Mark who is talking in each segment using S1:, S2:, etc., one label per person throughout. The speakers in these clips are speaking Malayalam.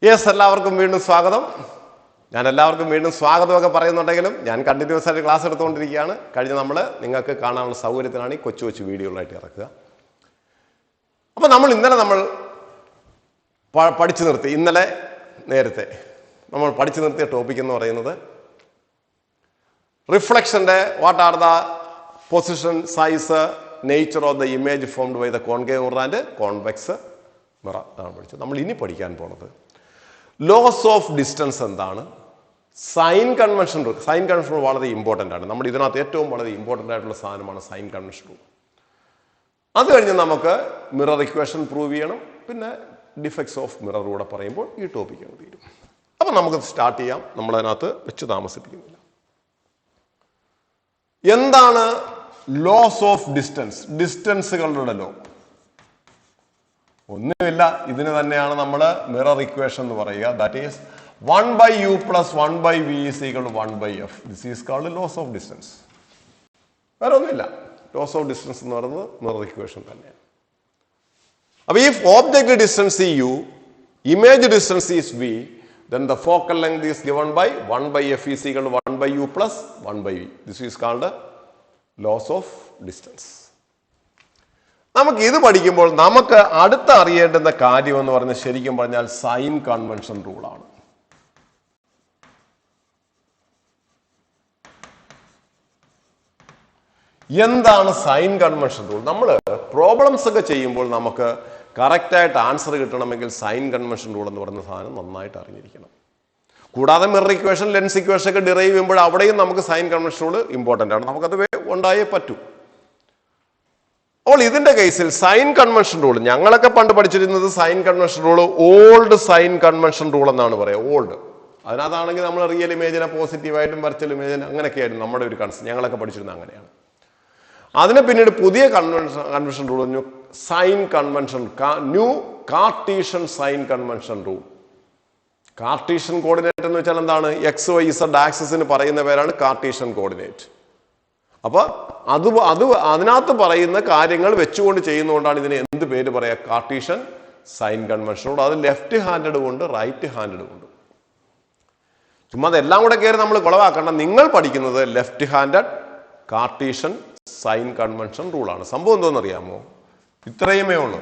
S1: യെസ്, എല്ലാവർക്കും വീണ്ടും സ്വാഗതം. ഞാൻ എല്ലാവർക്കും വീണ്ടും സ്വാഗതമൊക്കെ പറയുന്നുണ്ടെങ്കിലും ഞാൻ കണ്ടിന്യൂസ് ആയിട്ട് ക്ലാസ് എടുത്തുകൊണ്ടിരിക്കുകയാണ്. കഴിഞ്ഞ് നമ്മൾ നിങ്ങൾക്ക് കാണാനുള്ള സൗകര്യത്തിനാണ് ഈ കൊച്ചു കൊച്ചു വീഡിയോകളായിട്ട് ഇറക്കുക. അപ്പോൾ ഇന്നലെ പഠിച്ചു നിർത്തി, നേരത്തെ നമ്മൾ പഠിച്ചു നിർത്തിയ ടോപ്പിക് എന്ന് പറയുന്നത് റിഫ്ലക്ഷൻ്റെ what are the position, size, nature of the image formed by the concave mirror and convex mirror ആണ് പഠിച്ചത്. നമ്മൾ ഇനി പഠിക്കാൻ പോണത് ലോസ് ഓഫ് ഡിസ്റ്റൻസ് എന്താണ്, sign convention rule. Sign convention rule വളരെ ഇമ്പോർട്ടൻ്റ് ആണ്. നമ്മുടെ ഇതിനകത്ത് ഏറ്റവും വളരെ ഇമ്പോർട്ടൻ്റ് ആയിട്ടുള്ള സാധനമാണ് സൈൻ കൺവെൻഷൻ റൂൾ. അത് കഴിഞ്ഞ് നമുക്ക് മിറർ ഇക്വേഷൻ പ്രൂവ് ചെയ്യണം, പിന്നെ ഡിഫക്ട്സ് ഓഫ് മിറർ കൂടെ പറയുമ്പോൾ ഈ ടോപ്പിക്ക് അങ്ങ് തീരും. അപ്പം നമുക്ക് സ്റ്റാർട്ട് ചെയ്യാം. നമ്മളതിനകത്ത് വെച്ച് താമസിപ്പിക്കുന്നില്ല. എന്താണ് ലോസ് ഓഫ് ഡിസ്റ്റൻസ്? ഡിസ്റ്റൻസുകളുടെ ലോ ഒന്നുമില്ല, ഇതിന് തന്നെയാണ് നമ്മൾ മിറർ ഇക്വേഷൻ എന്ന് പറയുക. That is 1/u + 1/v = 1/f. This is called laws of distance. വേറെ ഒന്നുമില്ല. ലോസ് ഓഫ് ഡിസ്റ്റൻസ് എന്ന് പറയുന്നത് മിറർ ഇക്വേഷൻ തന്നെയാണ്. അപ്പൊ ഈ object distance u, image distance is v, then the focal length is given by 1/f = 1/u + 1/v. This is called loss of distance. നമുക്ക് ഇത് പഠിക്കുമ്പോൾ നമുക്ക് അടുത്ത അറിയേണ്ടുന്ന കാര്യം എന്ന് പറഞ്ഞാൽ ശരിക്കും പറഞ്ഞാൽ സൈൻ കൺവെൻഷൻ റൂളാണ്. എന്താണ് സൈൻ കൺവെൻഷൻ റൂൾ? നമ്മൾ പ്രോബ്ലംസ് ഒക്കെ ചെയ്യുമ്പോൾ നമുക്ക് കറക്റ്റായിട്ട് ആൻസർ കിട്ടണമെങ്കിൽ സൈൻ കൺവെൻഷൻ റൂൾ എന്ന് പറയുന്ന സാധനം നന്നായിട്ട് അറിഞ്ഞിരിക്കണം. കൂടാതെ മിറർ ഇക്വേഷൻ, ലെൻസ് ഇക്വേഷൻ ഒക്കെ ഡിറൈവ് ചെയ്യുമ്പോൾ അവിടെയും നമുക്ക് സൈൻ കൺവെൻഷൻ റൂൾ ഇമ്പോർട്ടൻ്റ് ആണ്. നമുക്കത് ഉണ്ടായേ പറ്റൂ. അപ്പോൾ ഇതിന്റെ കേസിൽ സൈൻ കൺവെൻഷൻ റൂൾ, ഞങ്ങളൊക്കെ പണ്ട് പഠിച്ചിരുന്നത് sign convention rule old sign convention rule എന്നാണ് പറയുക. ഓൾഡ്. അതിനകത്താണെങ്കിൽ നമ്മൾ റിയൽ ഇമേജിനെ പോസിറ്റീവായിട്ടും വെർച്വൽ ഇമേജിനെ അങ്ങനെയൊക്കെയായിരുന്നു നമ്മുടെ ഒരു കൺസെപ്റ്റ്. ഞങ്ങളൊക്കെ പഠിച്ചിരുന്നത് അങ്ങനെയാണ്. അതിനെ പിന്നീട് പുതിയ കൺവെൻഷൻ റൂൾ പറഞ്ഞു sign convention, new Cartesian sign convention rule. Cartesian coordinate എന്ന് വെച്ചാൽ എന്താണ്? എക്സ് വൈ ഇസഡ് ആക്സിസിന് പറയുന്ന പേരാണ് കാർട്ടീഷ്യൻ കോർഡിനേറ്റ്. അപ്പൊ അതിനകത്ത് പറയുന്ന കാര്യങ്ങൾ വെച്ചുകൊണ്ട് ചെയ്യുന്നതുകൊണ്ടാണ് ഇതിന് എന്ത് പേര് പറയാ? Cartesian sign convention rule. അത് ലെഫ്റ്റ് ഹാൻഡഡ് കൊണ്ട് റൈറ്റ് ഹാൻഡഡ് കൊണ്ട്. ചുമ്മാ അതെല്ലാം കൂടെ കയറി നമ്മൾ കുളവാക്കണ്ട. നിങ്ങൾ പഠിക്കുന്നത് left handed Cartesian sign convention റൂളാണ്. സംഭവം എന്തോന്നറിയാമോ? ഇത്രയുമേ ഉള്ളൂ.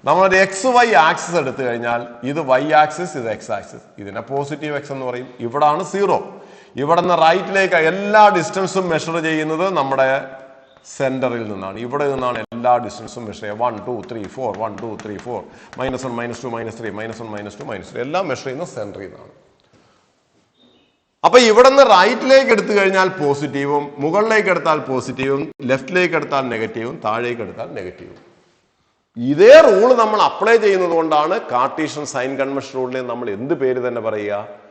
S1: നമ്മളൊരു എക്സ് വൈ ആക്സിസ് എടുത്തു കഴിഞ്ഞാൽ ഇത് വൈ ആക്സിസ്, ഇത് എക്സ് ആക്സിസ്. ഇതിനെ പോസിറ്റീവ് എക്സ് എന്ന് പറയും. ഇവിടാണ് 0. ഇവിടെ നിന്ന് റൈറ്റിലേക്ക് എല്ലാ ഡിസ്റ്റൻസും മെഷർ ചെയ്യുന്നത് നമ്മുടെ സെന്ററിൽ നിന്നാണ്. ഇവിടെ നിന്നാണ് എല്ലാ ഡിസ്റ്റൻസും മെഷർ ചെയ്യുക. 1 2 3 4 1 2 3 4 -1 -2 -3 -1 -2 -3 എല്ലാം മെഷർ ചെയ്യുന്ന സെന്ററിൽ നിന്നാണ്. അപ്പൊ ഇവിടെ നിന്ന് റൈറ്റിലേക്ക് എടുത്തു കഴിഞ്ഞാൽ പോസിറ്റീവും, മുകളിലേക്ക് എടുത്താൽ പോസിറ്റീവും, ലെഫ്റ്റിലേക്ക് എടുത്താൽ നെഗറ്റീവും, താഴേക്ക് എടുത്താൽ നെഗറ്റീവും. ഇതേ റൂൾ നമ്മൾ അപ്ലൈ ചെയ്യുന്നത് കൊണ്ടാണ് കാർട്ടീഷ്യൻ സൈൻ കൺവെൻഷൻ റൂളിനെ നമ്മൾ എന്ത് പേര് തന്നെ പറയുക?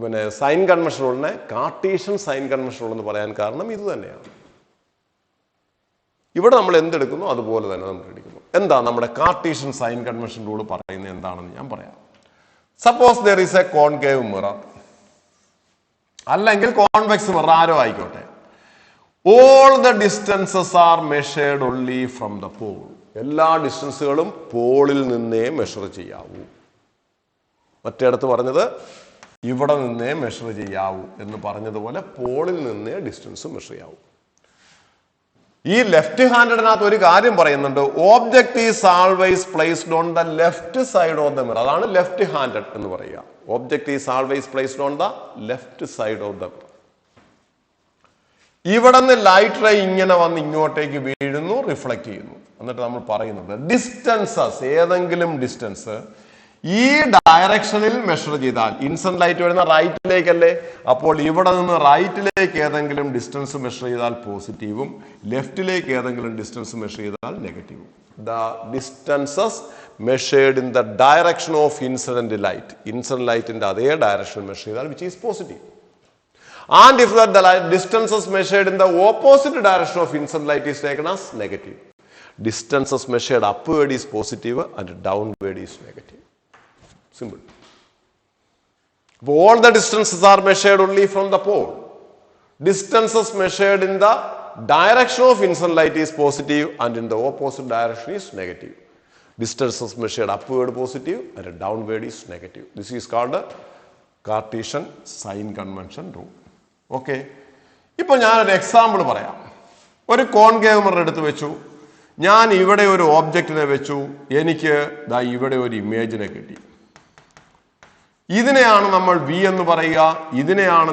S1: പിന്നെ സൈൻ കൺവെൻഷൻ റൂളിനെ കാർട്ടീഷ്യൻ സൈൻ കൺവെൻഷൻ റൂൾ എന്ന് പറയാൻ കാരണം ഇത് തന്നെയാണ്. ഇവിടെ നമ്മൾ എന്തെടുക്കുന്നു അതുപോലെ തന്നെ നമ്മൾ എടുക്കുന്നു. എന്താ നമ്മുടെ കാർട്ടീഷ്യൻ സൈൻ കൺവെൻഷൻ റൂൾ പറയുന്നത് എന്താണെന്ന് ഞാൻ പറയാം. Suppose there is a concave mirror, അല്ലെങ്കിൽ കോൺവെക്സ് മിറർ, ആരോ ആയിക്കോട്ടെ. All the distances are measured only from the pole. എല്ലാ ഡിസ്റ്റൻസുകളും പോളിൽ നിന്നേ മെഷർ ചെയ്യാവൂ. മറ്റേടത്ത് പറഞ്ഞത് ഇവിടെ നിന്നേ മെഷർ ചെയ്യാവൂ എന്ന് പറഞ്ഞതുപോലെ പോളിൽ നിന്നേ ഡിസ്റ്റൻസ് മെഷർ ചെയ്യാവൂ. ഈ ലെഫ്റ്റ് ഹാൻഡിനകത്ത് ഒരു കാര്യം പറയുന്നുണ്ട്. Object is always placed on the left side of the mirror. അതാണ് ലെഫ്റ്റ് ഹാൻഡഡ് എന്ന് പറയുക. Object is always placed on the left side of the mirror. ഇവിടെ നിന്ന് ലൈറ്റ് റേ ഇങ്ങനെ വന്ന് ഇങ്ങോട്ടേക്ക് വീഴുന്നു, റിഫ്ലക്ട് ചെയ്യുന്നു. എന്നിട്ട് നമ്മൾ പറയുന്നത് ഡിസ്റ്റൻസസ്, ഏതെങ്കിലും ഡിസ്റ്റൻസ് ഈ ഡയറക്ഷനിൽ മെഷർ ചെയ്താൽ, ഇൻസിഡന്റ് ലൈറ്റ് വരുന്ന റൈറ്റിലേക്കല്ലേ, അപ്പോൾ ഇവിടെ നിന്ന് റൈറ്റിലേക്ക് ഏതെങ്കിലും ഡിസ്റ്റൻസ് മെഷർ ചെയ്താൽ പോസിറ്റീവും, ലെഫ്റ്റിലേക്ക് ഏതെങ്കിലും ഡിസ്റ്റൻസ് മെഷർ ചെയ്താൽ നെഗറ്റീവും. The distances measured in the direction of incident light, incident ലൈറ്റിന്റെ അതേ ഡയറക്ഷൻ മെഷർ ചെയ്താൽ which is positive. And if the distances measured in the opposite direction of incident light is taken as negative. Distances measured upward is positive and downward is negative. Simple. All the distances are measured only from the pole. Distances measured in the direction of incident light is positive and in the opposite direction is negative. Distances measured upward positive and downward is negative. This is called Cartesian sign convention rule. Okay. ഇപ്പോൾ ഞാനൊരു എക്സാമ്പിൾ പറയാം. ഒരു കോൺകേവ് മിറർ എടുത്ത് വെച്ചു, ഞാൻ ഇവിടെ ഒരു ഓബ്ജക്റ്റിനെ വെച്ചു, എനിക്ക് ദാ ഇവിടെ ഒരു ഇമേജിനെ കിട്ടി. ഇതിനെയാണ് നമ്മൾ വി എന്ന് പറയുക, ഇതിനെയാണ്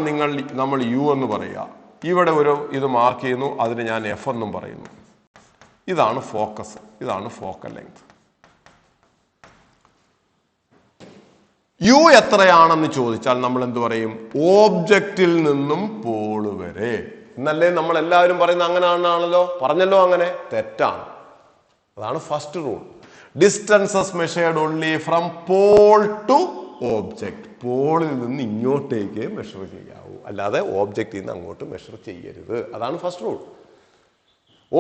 S1: നമ്മൾ യു എന്ന് പറയുക. ഇവിടെ ഒരു ഇത് മാർക്ക് ചെയ്യുന്നു, അതിന് ഞാൻ എഫ് എന്നും പറയുന്നു. ഇതാണ് ഫോക്കസ്, ഇതാണ് ഫോക്കൽ ലെങ്ത്. യു എത്രയാണെന്ന് ചോദിച്ചാൽ നമ്മൾ എന്ത് പറയും? ഓബ്ജക്റ്റിൽ നിന്നും പോൾ വരെ എന്നല്ലേ നമ്മൾ എല്ലാവരും പറയുന്നത്. അങ്ങനെയാണല്ലോ, പറഞ്ഞല്ലോ, അങ്ങനെ തെറ്റാണ്. അതാണ് first rule. Distances measured only from pole to object. പോളിൽ നിന്ന് ഇങ്ങോട്ടേക്ക് മെഷർ ചെയ്യാവൂ, അല്ലാതെ ഓബ്ജക്റ്റിൽ നിന്ന് അങ്ങോട്ട് മെഷർ ചെയ്യരുത്. അതാണ് first rule.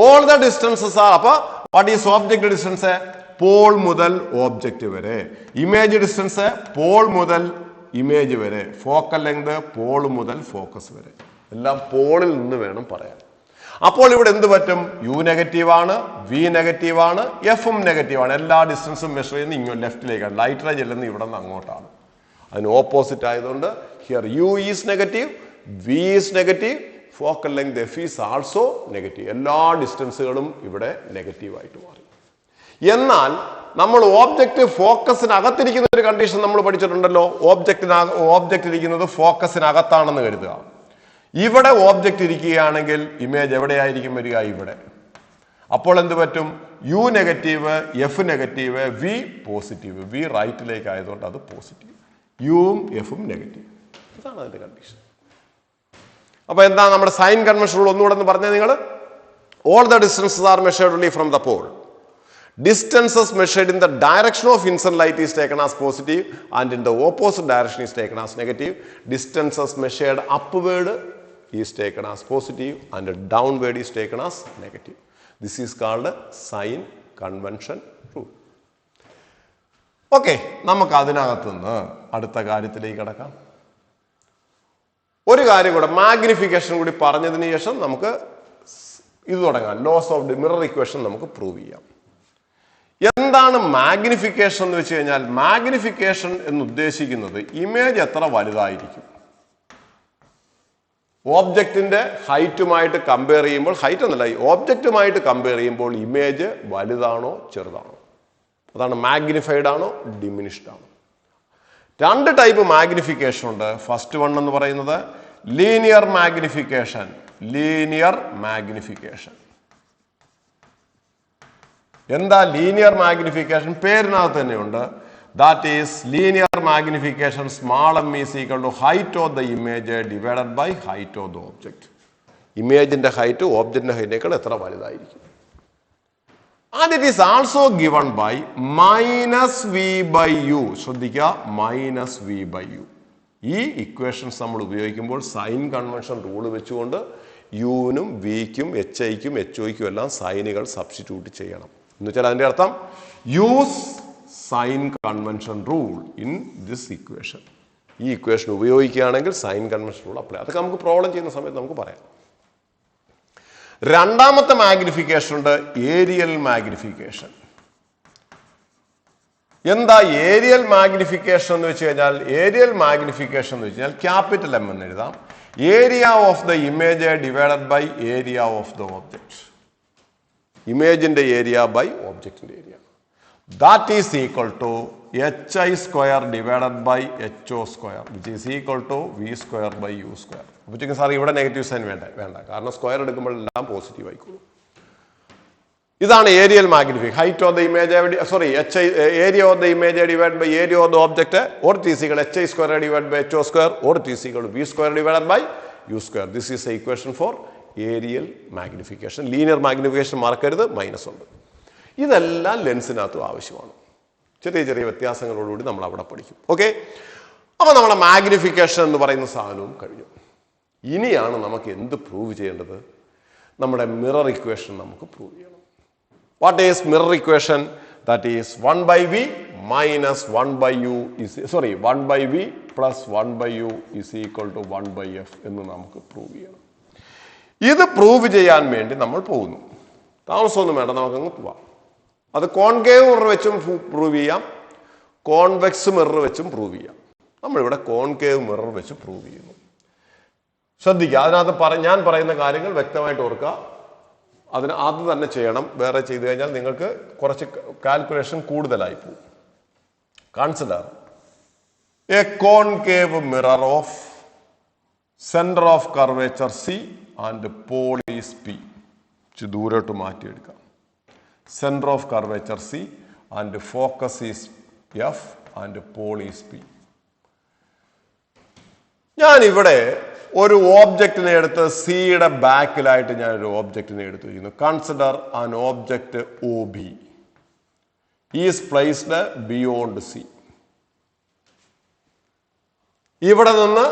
S1: All the distances are. അപ്പൊ what is object distance? Pole മുതൽ ഓബ്ജക്റ്റ് വരെ. ഇമേജ് ഡിസ്റ്റൻസ് പോൾ മുതൽ ഇമേജ് വരെ. ഫോക്കൽ ലെങ്ത് പോൾ മുതൽ ഫോക്കസ് വരെ. എല്ലാം പോളിൽ നിന്ന് വേണം പറയാൻ. അപ്പോൾ ഇവിടെ എന്ത് പറ്റും? യു നെഗറ്റീവാണ്, വി നെഗറ്റീവാണ്, എഫും നെഗറ്റീവാണ്. എല്ലാ ഡിസ്റ്റൻസും മെഷർ ചെയ്യുന്ന ഇങ്ങോട്ട് ലെഫ്റ്റിലേക്കാണ്. ലൈറ്റ് റേ ചെല്ലുന്നത് ഇവിടെ നിന്ന് അങ്ങോട്ടാണ്. അതിന് ഓപ്പോസിറ്റ് ആയതുകൊണ്ട് here u is negative, v is negative, focal length f is also negative. എല്ലാ ഡിസ്റ്റൻസുകളും ഇവിടെ നെഗറ്റീവ് ആയിട്ട് മാറി. എന്നാൽ നമ്മൾ ഓബ്ജക്റ്റ് ഫോക്കസിനകത്തിരിക്കുന്ന ഒരു കണ്ടീഷൻ നമ്മൾ പഠിച്ചിട്ടുണ്ടല്ലോ. ഓബ്ജക്റ്റ് ഇരിക്കുന്നത് ഫോക്കസിനകത്താണെന്ന് കരുതുക. ഇവിടെ ഓബ്ജക്റ്റ് ഇരിക്കുകയാണെങ്കിൽ ഇമേജ് എവിടെയായിരിക്കും വരിക? ഇവിടെ. അപ്പോൾ എന്ത് പറ്റും? U negative, f negative, v positive. V റൈറ്റിലേക്ക് ആയതുകൊണ്ട് അത് പോസിറ്റീവ്, യുവും എഫും നെഗറ്റീവ്. ഇതാണ് അതിന്റെ കണ്ടീഷൻ. അപ്പൊ എന്താ നമ്മുടെ സൈൻ കൺവെൻഷൻ റൂൾ ഒന്നുകൂടെ എന്ന് പറഞ്ഞാൽ നിങ്ങൾ? All the distances are measured only from the pole. Distances measured in the direction of incident light is taken as positive and in the opposite direction is taken as negative. Distances measured upward is taken as positive and downward is taken as negative. This is called sign convention rule. Okay, നമുക്ക് അതിനകത്ത് നിന്ന് അടുത്ത കാര്യത്തിലേക്ക് കടക്കാം. ഒരു കാര്യം കൂടെ, മാഗ്നിഫിക്കേഷൻ കൂടി പറഞ്ഞതിന് ശേഷം നമുക്ക് ഇത് തുടങ്ങാം. Laws of the mirror equation നമുക്ക് പ്രൂവ് ചെയ്യാം. എന്താണ് മാഗ്നിഫിക്കേഷൻ എന്ന് വെച്ച് കഴിഞ്ഞാൽ, മാഗ്നിഫിക്കേഷൻ എന്ന് ഉദ്ദേശിക്കുന്നത് ഇമേജ് എത്ര വലുതായിരിക്കും. ഓബ്ജക്റ്റിന്റെ ഹൈറ്റുമായിട്ട് കമ്പയർ ചെയ്യുമ്പോൾ, ഹൈറ്റ് എന്നല്ല, ഓബ്ജക്റ്റുമായിട്ട് കമ്പയർ ചെയ്യുമ്പോൾ ഇമേജ് വലുതാണോ ചെറുതാണോ, അതാണ് മാഗ്നിഫൈഡ് ആണോ ഡിമിനിഷ്ഡ് ആണോ. രണ്ട് ടൈപ്പ് മാഗ്നിഫിക്കേഷൻ ഉണ്ട്. ഫസ്റ്റ് വൺ എന്ന് പറയുന്നത് ലീനിയർ മാഗ്നിഫിക്കേഷൻ. ലീനിയർ മാഗ്നിഫിക്കേഷൻ എന്താ? ലീനിയർ മാഗ്നിഫിക്കേഷൻ പേരിനകത്ത് തന്നെയുണ്ട്. That is linear magnification small M is equal to height of the image divided by height of the object. ഇമേജിന്റെ ഹൈറ്റ് ഓബ്ജക്റ്റിന്റെ ഹൈറ്റിനേക്കാൾ എത്ര വലുതായിരിക്കും. And it is also given by minus V by U. ശ്രദ്ധിക്കുക, മൈനസ് വി ബൈ യു. ഈ ഇക്വേഷൻസ് നമ്മൾ ഉപയോഗിക്കുമ്പോൾ സൈൻ കൺവെൻഷൻ റൂൾ വെച്ചുകൊണ്ട് യുവിനും വിക്കും എച്ച് ഐക്കും എച്ച് ഒയ്ക്കും എല്ലാം സൈനുകൾ സബ്സ്റ്റിറ്റ്യൂട്ട് ചെയ്യണം. എന്ന് വെച്ചാൽ അതിന്റെ അർത്ഥം use sign convention rule in this equation. ഈ ഇക്വേഷൻ ഉപയോഗിക്കുകയാണെങ്കിൽ സൈൻ കൺവെൻഷൻ റൂൾ അപ്ലൈ. അതൊക്കെ നമുക്ക് പ്രോബ്ലം ചെയ്യുന്ന സമയത്ത് നമുക്ക് പറയാം. രണ്ടാമത്തെ മാഗ്നിഫിക്കേഷൻ ഉണ്ട്, ഏരിയൽ മാഗ്നിഫിക്കേഷൻ. എന്താ ഏരിയൽ മാഗ്നിഫിക്കേഷൻ എന്ന് വെച്ച് കഴിഞ്ഞാൽ? ഏരിയൽ മാഗ്നിഫിക്കേഷൻ എന്ന് വെച്ച് കഴിഞ്ഞാൽ ക്യാപിറ്റൽ എം എന്ന് എഴുതാം. Area of the image divided by area of the object. ഇമേജിന്റെ ഏരിയ ബൈ ഓബ്ജക്റ്റിന്റെ area. That is equal to H I square divided by H O square which is equal to V square by U square. അപ്പോഴത്തേക്കും സാർ ഇവിടെ നെഗറ്റീവ് സൈൻ വേണ്ട, കാരണം സ്ക്വയർ എടുക്കുമ്പോൾ എല്ലാം പോസിറ്റീവ് ആയിക്കോളും. ഇതാണ് areal magnification. Height of the image area of the image divide by area of the object or it is equal h I square divide by H O square or it is equal v square divide by U square. This is a equation for areal magnification. Linear magnification മറക്കരുത്, മൈനസ് ഉണ്ട്. ഇതെല്ലാം ലെൻസിനകത്തും ആവശ്യമാണ്. ചെറിയ ചെറിയ വ്യത്യാസങ്ങളോടുകൂടി നമ്മൾ അവിടെ പഠിക്കും. ഓക്കെ, അപ്പൊ നമ്മുടെ മാഗ്നിഫിക്കേഷൻ എന്ന് പറയുന്ന സാധനവും കഴിഞ്ഞു. ഇനിയാണ് നമുക്ക് എന്ത് പ്രൂവ് ചെയ്യേണ്ടത്? നമ്മുടെ മിറർ ഇക്വേഷൻ നമുക്ക് പ്രൂവ് ചെയ്യണം. What is mirror equation? That is 1 by v minus 1 by u is 1 by v plus 1 by u is equal to 1 by f എന്ന് നമുക്ക് പ്രൂവ് ചെയ്യണം. ഇത് പ്രൂവ് ചെയ്യാൻ വേണ്ടി നമ്മൾ പോകുന്നു. താമസമൊന്നും വേണ്ട, നമുക്കങ്ങ് പോവാം. അത് കോൺകേവ് മിറർ വെച്ചും പ്രൂവ് ചെയ്യാം, കോൺവെക്സ് മിറർ വെച്ചും പ്രൂവ് ചെയ്യാം. നമ്മളിവിടെ കോൺകേവ് മിറർ വെച്ച് പ്രൂവ് ചെയ്യുന്നു. ശ്രദ്ധിക്കുക, അതിനകത്ത് ഞാൻ പറയുന്ന കാര്യങ്ങൾ വ്യക്തമായിട്ട് ഓർക്കുക. അത് തന്നെ ചെയ്യണം. വേറെ ചെയ്തു കഴിഞ്ഞാൽ നിങ്ങൾക്ക് കുറച്ച് കാൽക്കുലേഷൻ കൂടുതലായി പോകും. Consider a concave mirror of centre of curvature C and pole is P. ദൂരോട്ട് മാറ്റിയെടുക്കാം. Centre of curvature C and focus is F and pole is P. ഞാൻ ഇവിടെ ഒരു ഓബ്ജക്റ്റിനെ എടുത്ത് സിയുടെ ബാക്കിലായിട്ട് ഞാൻ ഒരു ഓബ്ജക്റ്റിനെ എടുത്തു വയ്ക്കുന്നു. Consider an object O B is placed beyond C. ഇവിടെ നിന്ന്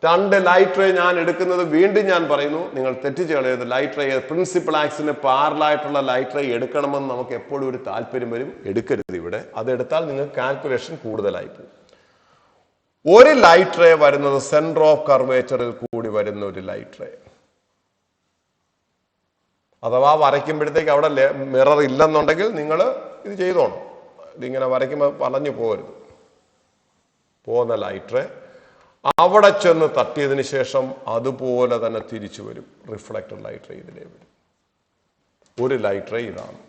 S1: രണ്ട് ലൈറ്റ് റേ ഞാൻ എടുക്കുന്നത്, വീണ്ടും ഞാൻ പറയുന്നു, നിങ്ങൾ തെറ്റിച്ച് കളയരുത്. ലൈറ്റ് റേ പ്രിൻസിപ്പൽ ആക്സിന് പാരലായിട്ടുള്ള ലൈറ്റ് റേ എടുക്കണമെന്ന് നമുക്ക് എപ്പോഴും ഒരു താല്പര്യം വരും. എടുക്കരുത് ഇവിടെ. അതെടുത്താൽ നിങ്ങൾക്ക് കാൽക്കുലേഷൻ കൂടുതലായി പോകും. ഒരു ലൈറ്റ് റേ വരുന്നത് സെന്റർ ഓഫ് കർവേച്ചറിൽ കൂടി വരുന്ന ഒരു ലൈറ്റ് റേ. അഥവാ വരയ്ക്കുമ്പോഴത്തേക്ക് അവിടെ മിറർ ഇല്ലെന്നുണ്ടെങ്കിൽ നിങ്ങൾ ഇത് ചെയ്തോണം. ഇതിങ്ങനെ വരയ്ക്കുമ്പോൾ വളഞ്ഞു പോകരുത്. പോകുന്ന ലൈറ്റ് റേ അവിടെ ചെന്ന് തട്ടിയതിന് ശേഷം അതുപോലെ തന്നെ തിരിച്ചു വരും. റിഫ്ലക്റ്റഡ് ലൈറ്റ് റേ ഇതിലേ വരും. ഒരു ലൈറ്റ് റേ ഇതാണ്.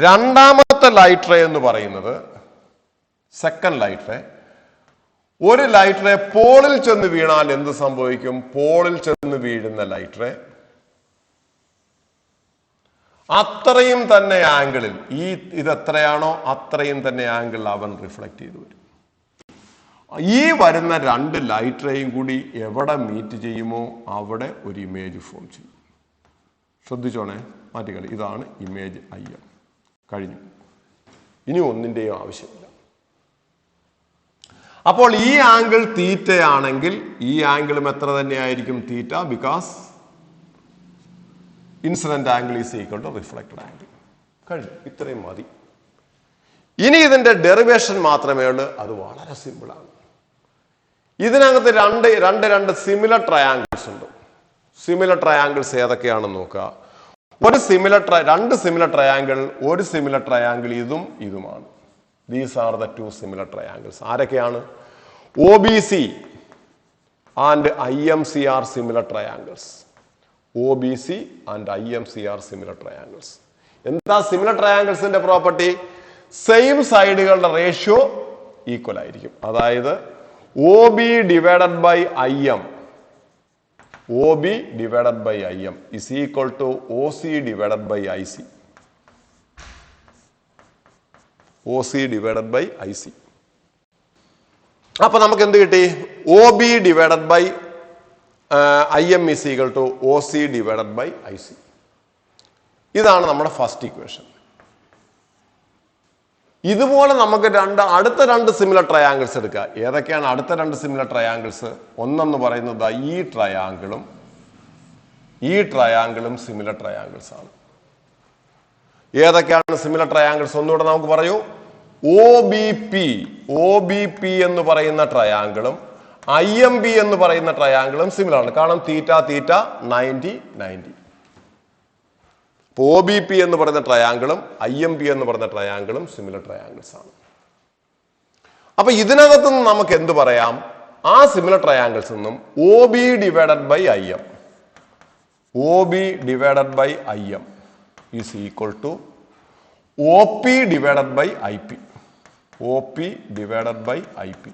S1: രണ്ടാമത്തെ ലൈറ്റ് റേ എന്ന് പറയുന്നത് സെക്കൻഡ് ലൈറ്റ് റേ. ഒരു ലൈറ്റ് റേ പോളിൽ ചെന്ന് വീണാൽ എന്ത് സംഭവിക്കും? പോളിൽ ചെന്ന് വീഴുന്ന ലൈറ്റ് റേ അത്രയും തന്നെ ആംഗിളിൽ, ഇതെത്രയാണോ അത്രയും തന്നെ ആംഗിളിൽ അവൻ റിഫ്ലക്ട് ചെയ്തു വരും. ഈ വരുന്ന രണ്ട് ലൈറ്റ് റേയും കൂടി എവിടെ മീറ്റ് ചെയ്യുമോ അവിടെ ഒരു ഇമേജ് ഫോം ചെയ്യും. ശ്രദ്ധിച്ചോണേ, മാറ്റിക്കളി. ഇതാണ് ഇമേജ് IM. കഴിഞ്ഞു. ഇനി ഒന്നിൻ്റെയും ആവശ്യമില്ല. അപ്പോൾ ഈ ആംഗിൾ തീറ്റയാണെങ്കിൽ ഈ ആംഗിളും എത്ര തന്നെയായിരിക്കും? Theta. Because incident angle is equal to reflected angle. കഴിഞ്ഞു. ഇത്രയും മതി. ഇനി ഇതിന്റെ ഡെറിവേഷൻ മാത്രമേ ഉള്ളൂ. അത് വളരെ സിമ്പിളാണ്. ഇതിനകത്ത് രണ്ട് സിമിലർ ട്രയാങ്കിൾസ് ഉണ്ട്. സിമിലർ ട്രയാങ്കിൾസ് ഏതൊക്കെയാണെന്ന് നോക്കുക. രണ്ട് സിമിലർ ട്രയാങ്കിൾ, ഒരു സിമിലർ ട്രയാങ്കിൾ ഇതുമാണ്. These are the two similar triangles. ആരൊക്കെയാണ്? OBC and IMC are similar triangles. OBC and IMC are similar triangles. എന്താ സിമിലർ ട്രയാങ്കിൾസിന്റെ പ്രോപ്പർട്ടി? സെയിം സൈഡുകളുടെ റേഷ്യോ ഈക്വൽ ആയിരിക്കും. അതായത് OB divided by IM, OB divided by IM is equal to OC divided by IC. OC divided by IC. അപ്പൊ നമുക്ക് എന്ത് കിട്ടി? OB divided by IM is equal to OC divided by IC. ഇതാണ് നമ്മുടെ ഫസ്റ്റ് ഇക്വേഷൻ. ഇതുപോലെ നമുക്ക് അടുത്ത രണ്ട് സിമിലർ ട്രയാങ്കിൾസ് എടുക്കുക. ഏതൊക്കെയാണ് അടുത്ത രണ്ട് സിമിലർ ട്രയാങ്കിൾസ്? ഒന്നെന്ന് പറയുന്നത് ഈ ട്രയാങ്കിളും സിമിലർ ട്രയാങ്കിൾസ് ആണ്. ഏതൊക്കെയാണ് സിമിലർ ട്രയാങ്കിൾസ്? ഒന്നുകൂടെ നമുക്ക് പറയൂ. OBP എന്ന് പറയുന്ന ട്രയാങ്കിളും IMB എന്ന് പറയുന്ന ട്രയാങ്കിളും സിമിലർ ആണ്. കാരണം തീറ്റ 90. OBP എന്ന് പറയുന്ന ട്രയാങ്കിളും IMB എന്ന് പറയുന്ന ട്രയാങ്കിളും സിമിലർ ട്രയാങ്കിൾസ് ആണ്. അപ്പൊ ഇതിനകത്ത് നിന്ന് നമുക്ക് എന്ത് പറയാം? ആ സിമിലർ ട്രയാങ്കിൾസ് നിന്നും OB divided by IM is equal to OP divided by IP. OP divided by IP.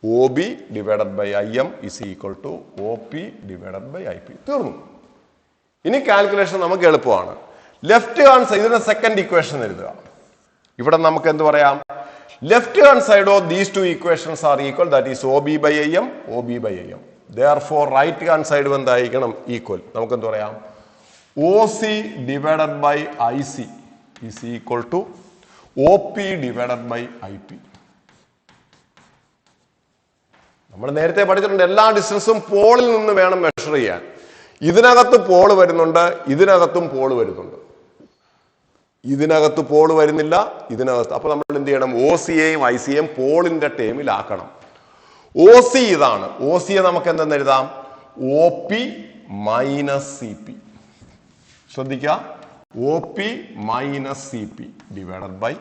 S1: OB divided by IM is equal to OP divided by IP. തീർന്നു. ഇനി കാൽക്കുലേഷൻ നമുക്ക് എളുപ്പമാണ്. ലെഫ്റ്റ് ഹാൻഡ് സൈഡ്, ഇതിന്റെ സെക്കൻഡ് ഇക്വേഷൻ എഴുതുക. ഇവിടെ നമുക്ക് എന്ത് പറയാം? Left hand side of these two equations are equal. That is OB by IM, OB by IM. Therefore right hand side എന്തായിരിക്കണം? ഈക്വൽ. നമുക്ക് എന്ത് പറയാം? OC divided by IC is equal to OP divided by IP. നമ്മൾ നേരത്തെ പഠിച്ചിട്ടുണ്ട്, എല്ലാ ഡിസ്റ്റൻസും പോളിൽ നിന്ന് വേണം മെഷർ ചെയ്യാൻ. ഇതിനകത്ത് പോള് വരുന്നുണ്ട്, ഇതിനകത്തും പോള് വരുന്നുണ്ട്. ഇതിനകത്ത് പോള് വരുന്നില്ല, ഇതിനകത്ത്. അപ്പൊ നമ്മൾ എന്ത് ചെയ്യണം? OCയെയും ICയെയും പോളിന്റെ ടേമിലാക്കണം. OC ഇതാണ്. OCയെ നമുക്ക് എന്തെന്ന് എഴുതാം? OP minus CP. ശ്രദ്ധിക്കുക, O P minus C P divided by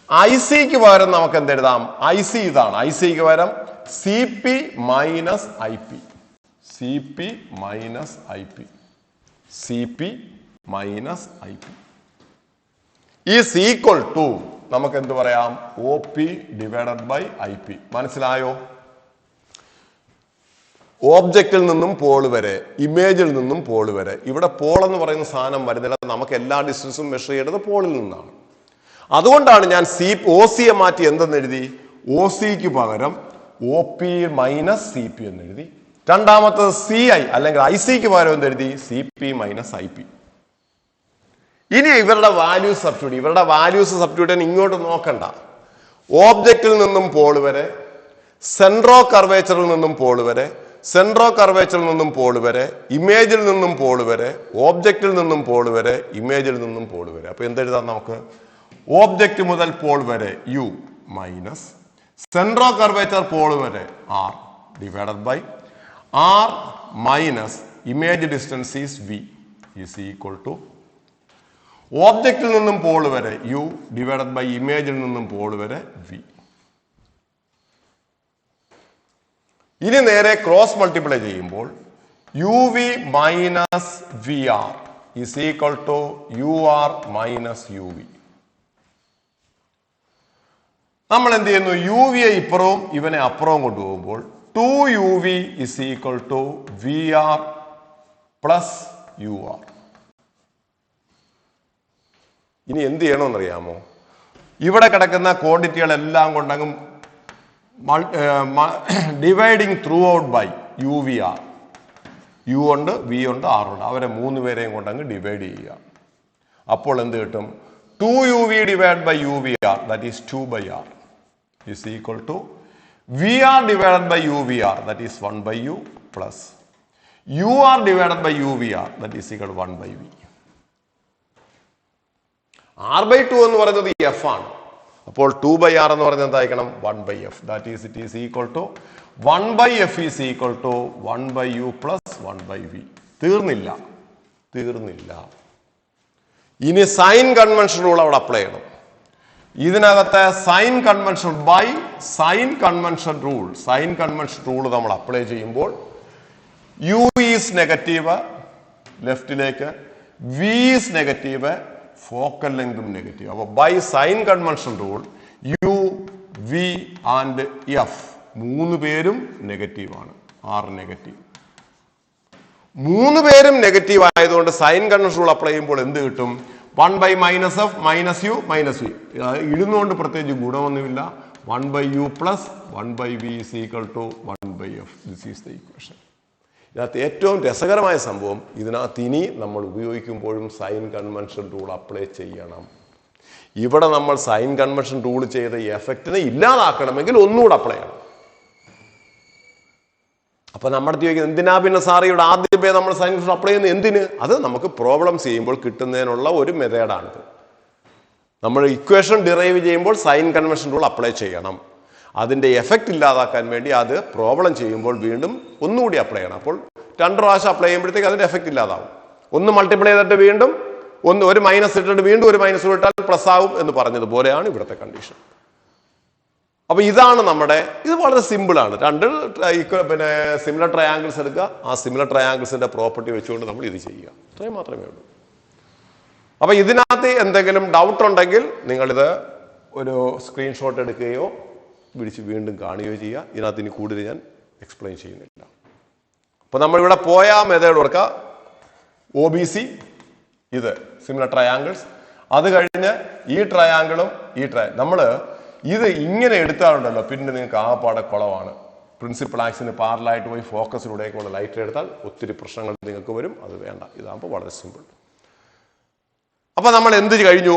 S1: I സിക്ക് പകരം നമുക്ക് എന്തെഴുതാം? ഐ സി ഇതാണ്. ഐ സിക്ക് പകരം C P minus I P, C P minus I P, C P minus I P is equal to നമുക്ക് എന്ത് പറയാം? O P divided by I P. മനസ്സിലായോ? ഓബ്ജക്റ്റിൽ നിന്നും പോൾ വരെ, ഇമേജിൽ നിന്നും പോൾ വരെ. ഇവിടെ പോൾ എന്ന് പറയുന്ന സാധനം വരുന്നില്ല. നമുക്ക് എല്ലാ ഡിസ്റ്റൻസും മെഷർ ചെയ്യേണ്ടത് പോളിൽ നിന്നാണ്. അതുകൊണ്ടാണ് ഞാൻ ഒ സിയെ മാറ്റി എന്തെന്ന് എഴുതി? ഒ സിക്ക് പകരം O P minus C P എന്ന് എഴുതി. രണ്ടാമത്തത് സി ഐ അല്ലെങ്കിൽ ഐ സിക്ക് പകരം എന്തെഴുതി? C P minus I P. ഇനി ഇവരുടെ വാല്യൂസ് സബ്സ്റ്റിറ്റ്യൂട്ട്. ഇവരുടെ വാല്യൂസ് സബ്സ്റ്റിറ്റ്യൂട്ട് ഇങ്ങോട്ട് നോക്കണ്ട. ഓബ്ജക്റ്റിൽ നിന്നും പോൾ വരെ, സെൻട്രോ കർവേച്ചറിൽ നിന്നും പോൾ വരെ, സെൻട്രോ കർവേച്ചറിൽ നിന്നും പോൾ വരെ, ഇമേജിൽ നിന്നും പോൾ വരെ, ഓബ്ജക്റ്റിൽ നിന്നും പോൾ വരെ, ഇമേജിൽ നിന്നും പോൾ വരെ. അപ്പൊ എന്തെഴുതാം നമുക്ക്? ഓബ്ജക്റ്റ് മുതൽ പോൾ വരെ u minus centre of curvature pole വരെ r divided by r minus image distance is v is equal to ഓബ്ജക്റ്റിൽ നിന്നും പോൾ വരെ യു ഡിവൈഡഡ് ബൈ ഇമേജിൽ നിന്നും പോൾ വരെ വി. ഇനി നേരെ ക്രോസ് മൾട്ടിപ്ലൈ ചെയ്യുമ്പോൾ u v minus v r is equal to u r minus u v. നമ്മൾ എന്ത് ചെയ്യുന്നു? യു വിയെ ഇപ്പുറവും ഇവനെ അപ്പുറവും കൊണ്ടുപോകുമ്പോൾ 2uv is equal to vr plus ur. ഇനി എന്ത് ചെയ്യണമെന്നറിയാമോ? ഇവിടെ കിടക്കുന്ന ക്വാണ്ടിറ്റികളെല്ലാം കൊണ്ടങ്ങ് dividing through out by u v r. U ഉണ്ട്, വി ഉണ്ട്, ആർ ഉണ്ട്. അവരെ മൂന്ന് പേരെയും കൊണ്ടങ്ങ് ഡിവൈഡ് ചെയ്യുക. അപ്പോൾ എന്ത് കിട്ടും? 2uv divided by uvr, that is 2 by r, is equal to vr divided by uvr, that is 1 by u, plus ur divided by uvr, that is equal to 1 by v. r by 2 എന്ന് പറയുന്നത് f ആണ്. അപ്പോൾ 2 by r എന്ന് പറയുന്നത് എന്തായിരിക്കണം? 1 by f. That is, it is equal to 1 by f is equal to 1 by u plus 1 by v. തീർന്നില്ല. ഇനി സൈൻ കൺവെൻഷൻ റൂൾ അവിടെ അപ്ലൈ ചെയ്യണം. ഇതിനകത്തെ sign convention by sign convention rule നമ്മൾ അപ്ലൈ ചെയ്യുമ്പോൾ യു ഈസ് നെഗറ്റീവ് ലെഫ്റ്റിലേക്ക്, വി ഈസ് നെഗറ്റീവ്, ഫോക്കൽ ലെങ്തും നെഗറ്റീവ്. അപ്പൊ by sign convention rule u, v and f മൂന്ന് പേരും നെഗറ്റീവാണ്. R negative. മൂന്ന് പേരും നെഗറ്റീവ് ആയതുകൊണ്ട് സൈൻ കൺവെൻഷൻ റൂൾ അപ്ലൈ ചെയ്യുമ്പോൾ എന്ത് കിട്ടും? 1 by minus f minus u minus v. ഇടുന്നതുകൊണ്ട് പ്രത്യേകിച്ച് ഗുണമൊന്നുമില്ല. 1 by u plus 1 by v is equal to 1 by f. This is the equation. ഇതിനകത്ത് ഏറ്റവും രസകരമായ സംഭവം, ഇതിനകത്ത് ഇനി നമ്മൾ ഉപയോഗിക്കുമ്പോഴും സൈൻ കൺവെൻഷൻ റൂൾ അപ്ലൈ ചെയ്യണം. ഇവിടെ നമ്മൾ സൈൻ കൺവെൻഷൻ റൂൾ ചെയ്ത ഈ എഫക്റ്റിനെ ഇല്ലാതാക്കണമെങ്കിൽ ഒന്നുകൂടെ അപ്ലൈ ചെയ്യണം. അപ്പൊ നമ്മുടെ ചോദിക്കുന്നത്, എന്തിനാ പിന്നെ സാറ് ഇവിടെ ആദ്യമേ നമ്മൾ സൈൻ കൺവെൻഷൻ അപ്ലൈ ചെയ്യുന്നത്? എന്തിന്? അത് നമുക്ക് പ്രോബ്ലംസ് ചെയ്യുമ്പോൾ കിട്ടുന്നതിനുള്ള ഒരു മെത്തേഡാണിത്. നമ്മൾ ഇക്വേഷൻ ഡിറൈവ് ചെയ്യുമ്പോൾ സൈൻ കൺവെൻഷൻ റൂൾ അപ്ലൈ ചെയ്യണം. അതിന്റെ എഫക്റ്റ് ഇല്ലാതാക്കാൻ വേണ്ടി അത് പ്രോബ്ലം ചെയ്യുമ്പോൾ വീണ്ടും ഒന്നുകൂടി അപ്ലൈ ചെയ്യണം. അപ്പോൾ 2 പ്രാവശ്യം അപ്ലൈ ചെയ്യുമ്പോഴത്തേക്ക് അതിന്റെ എഫക്റ്റ് ഇല്ലാതാവും. ഒന്ന് മൾട്ടിപ്ലൈ ചെയ്തിട്ട് വീണ്ടും ഒരു മൈനസ് ഇട്ടിട്ട് വീണ്ടും ഒരു മൈനസ് ഇട്ടാൽ പ്ലസ് ആവും എന്ന് പറഞ്ഞതുപോലെയാണ് ഇവിടുത്തെ കണ്ടീഷൻ. അപ്പൊ ഇതാണ് നമ്മുടെ, ഇത് വളരെ സിമ്പിൾ ആണ്. രണ്ട് സിമിലർ ട്രയാങ്കിൾസ് എടുക്കുക, ആ സിമിലർ ട്രയാങ്കിൾസിന്റെ പ്രോപ്പർട്ടി വെച്ചുകൊണ്ട് നമ്മൾ ഇത് ചെയ്യുക. ഇത്രയും മാത്രമേ ഉള്ളൂ. അപ്പൊ ഇതിനകത്ത് എന്തെങ്കിലും ഡൗട്ട് ഉണ്ടെങ്കിൽ നിങ്ങളിത് ഒരു സ്ക്രീൻഷോട്ട് എടുക്കുകയോ വിളിച്ച് വീണ്ടും കാണുകയോ ചെയ്യുക. ഇതിനകത്ത് ഇനി കൂടുതൽ ഞാൻ എക്സ്പ്ലെയിൻ ചെയ്യുന്നില്ല. അപ്പൊ നമ്മളിവിടെ പോയ മെത്തേഡ് ഓർക്കുക. OBC, ഇത് സിമിലർ ട്രയാങ്കിൾസ്. അത് കഴിഞ്ഞ് ഈ ട്രയാങ്കിളും നമ്മള് ഇത് ഇങ്ങനെ എടുത്താലുണ്ടല്ലോ പിന്നെ നിങ്ങൾക്ക് ആകപ്പാടെ കുളമാണ്. പ്രിൻസിപ്പൽ ആക്സിന് പാരലായിട്ട് പോയി ഫോക്കസിലൂടെയൊക്കെയുള്ള ലൈറ്റ് എടുത്താൽ ഒത്തിരി പ്രശ്നങ്ങൾ നിങ്ങൾക്ക് വരും. അത് വേണ്ട. ഇതാകുമ്പോൾ വളരെ സിമ്പിൾ. അപ്പൊ നമ്മൾ എന്ത് കഴിഞ്ഞു?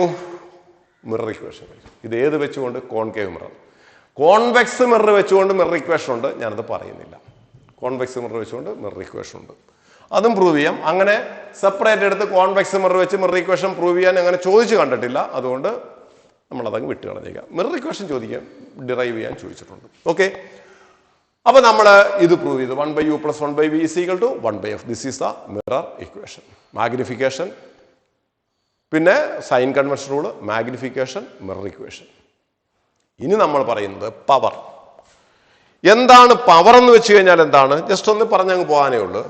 S1: മിറർ ഇക്വേഷൻ കഴിഞ്ഞു. ഇത് ഏത് വെച്ചുകൊണ്ട്? Concave mirror. കോൺവെക്സ് മിറർ വെച്ചുകൊണ്ട് മിറർ ഇക്വേഷൻ ഉണ്ട്, ഞാനത് പറയുന്നില്ല. കോൺവെക്സ് മിറർ വെച്ചുകൊണ്ട് മിറർ ഇക്വേഷൻ ഉണ്ട്, അതും പ്രൂവ് ചെയ്യാം. അങ്ങനെ സെപ്പറേറ്റ് എടുത്ത് കോൺവെക്സ് മിറർ വെച്ച് മിറർ ഇക്വേഷൻ പ്രൂവ് ചെയ്യാൻ അങ്ങനെ ചോദിച്ചു കണ്ടിട്ടില്ല. അതുകൊണ്ട് നമ്മളതങ്ങ് വിട്ട് കളഞ്ഞേക്കാം. മിറർ ഇക്വേഷൻ ചോദിക്കാൻ, ഡിറൈവ് ചെയ്യാൻ ചോദിച്ചിട്ടുണ്ട്. ഓക്കെ, അപ്പൊ നമ്മൾ ഇത് പ്രൂവ് ചെയ്തു. 1 by u plus 1 by v is equal to 1 by f. This is the mirror equation. Magnification. പിന്നെ sign convention rule, magnification, mirror equation. ഇനി നമ്മൾ പറയുന്നത് പവർ. എന്താണ് പവർ എന്ന് വെച്ച് കഴിഞ്ഞാൽ എന്താണ്? ജസ്റ്റ് ഒന്ന് പറഞ്ഞങ്ങ് പോകാനേ ഉള്ളൂ.